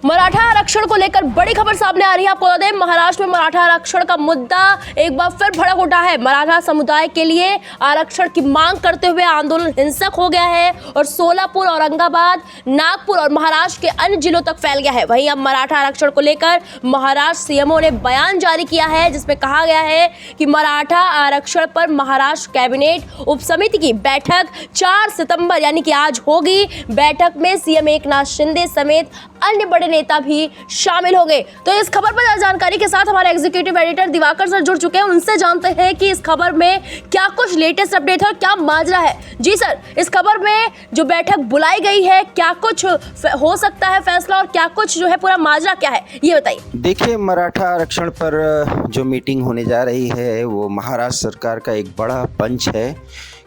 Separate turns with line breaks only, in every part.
मराठा आरक्षण को लेकर बड़ी खबर सामने आ रही है। आपको बता दें, महाराष्ट्र में मराठा आरक्षण का मुद्दा एक बार फिर भड़क उठा है। मराठा समुदाय के लिए आरक्षण की मांग करते हुए आंदोलन हिंसक हो गया है और सोलापुर, औरंगाबाद, नागपुर और महाराष्ट्र के अन्य जिलों तक फैल गया है। वहीं अब मराठा आरक्षण को लेकर महाराष्ट्र सीएमओ ने बयान जारी किया है, जिसमें कहा गया है कि मराठा आरक्षण पर महाराष्ट्र कैबिनेट उपसमिति की बैठक 4 सितंबर यानी कि आज होगी। बैठक में सीएम एकनाथ शिंदे समेत अन्य बड़े नेता भी शामिल होंगे। तो इस खबर पर जानकारी के साथ हमारे एग्जीक्यूटिव एडिटर दिवाकर सर जुड़ चुके हैं। उनसे जानते हैं कि इस खबर में क्या कुछ लेटेस्ट अपडेट है और क्या माजरा है। जी सर, इस खबर में जो बैठक बुलाई गई है, क्या कुछ हो सकता है फैसला और क्या कुछ जो है पूरा माजरा क्या है, ये बताइए।
देखिए, मराठा आरक्षण पर जो मीटिंग होने जा रही है वो महाराष्ट्र सरकार का एक बड़ा पंच है,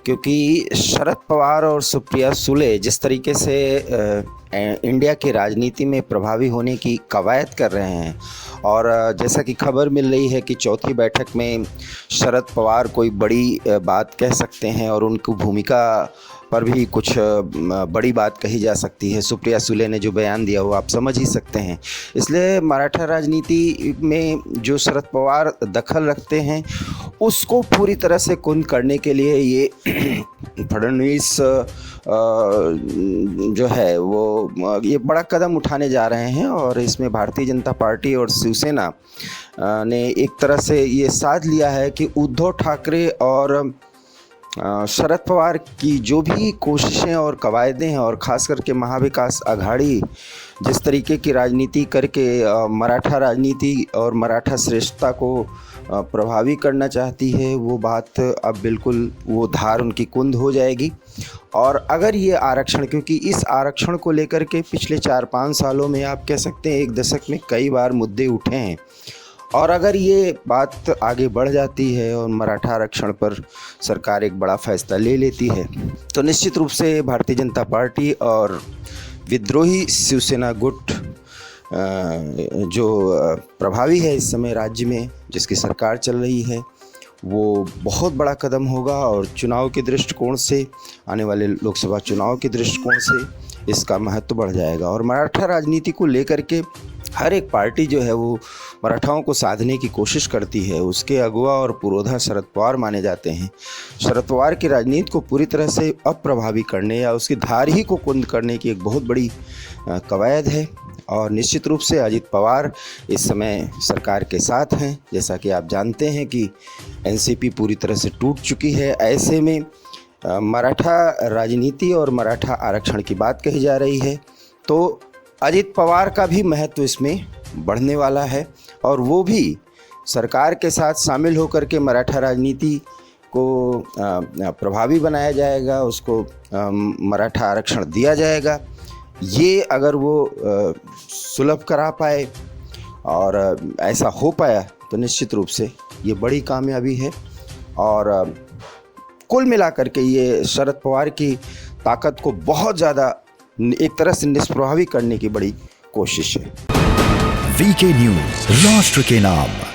क्योंकि शरद पवार और सुप्रिया सुले जिस तरीके से इंडिया की राजनीति में प्रभावी होने की कवायद कर रहे हैं और जैसा कि खबर मिल रही है कि चौथी बैठक में शरद पवार कोई बड़ी बात कह सकते हैं और उनकी भूमिका पर भी कुछ बड़ी बात कही जा सकती है। सुप्रिया सुले ने जो बयान दिया वो आप समझ ही सकते हैं। इसलिए मराठा राजनीति में जो शरद पवार दखल रखते हैं उसको पूरी तरह से कुंद करने के लिए ये फडणवीस जो है वो ये बड़ा कदम उठाने जा रहे हैं और इसमें भारतीय जनता पार्टी और शिवसेना ने एक तरह से ये साध लिया है कि उद्धव ठाकरे और शरद पवार की जो भी कोशिशें और कवायदें हैं और ख़ास करके महाविकास आघाड़ी जिस तरीके की राजनीति करके मराठा राजनीति और मराठा श्रेष्ठता को प्रभावी करना चाहती है, वो बात अब बिल्कुल वो धार उनकी कुंद हो जाएगी। और अगर ये आरक्षण, क्योंकि इस आरक्षण को लेकर के पिछले 4-5 सालों में आप कह सकते हैं 1 दशक में कई बार मुद्दे उठे हैं, और अगर ये बात आगे बढ़ जाती है और मराठा आरक्षण पर सरकार एक बड़ा फैसला ले लेती है तो निश्चित रूप से भारतीय जनता पार्टी और विद्रोही शिवसेना गुट जो प्रभावी है इस समय राज्य में, जिसकी सरकार चल रही है, वो बहुत बड़ा कदम होगा। और चुनाव के दृष्टिकोण से, आने वाले लोकसभा चुनाव के दृष्टिकोण से इसका महत्व बढ़ जाएगा। और मराठा राजनीति को लेकर के हर एक पार्टी जो है वो मराठाओं को साधने की कोशिश करती है। उसके अगुवा और पुरोधा शरद पवार माने जाते हैं। शरद पवार की राजनीति को पूरी तरह से अप्रभावी करने या उसकी धार ही को कुंद करने की एक बहुत बड़ी कवायद है। और निश्चित रूप से अजित पवार इस समय सरकार के साथ हैं। जैसा कि आप जानते हैं कि एनसीपी पूरी तरह से टूट चुकी है। ऐसे में मराठा राजनीति और मराठा आरक्षण की बात कही जा रही है तो अजित पवार का भी महत्व इसमें बढ़ने वाला है और वो भी सरकार के साथ शामिल होकर के मराठा राजनीति को प्रभावी बनाया जाएगा, उसको मराठा आरक्षण दिया जाएगा। ये अगर वो सुलभ करा पाए और ऐसा हो पाया तो निश्चित रूप से ये बड़ी कामयाबी है। और कुल मिलाकर के ये शरद पवार की ताकत को बहुत ज़्यादा एक तरह से निष्प्रभावी करने की बड़ी कोशिश है।
वीके न्यूज़, राष्ट्र के नाम।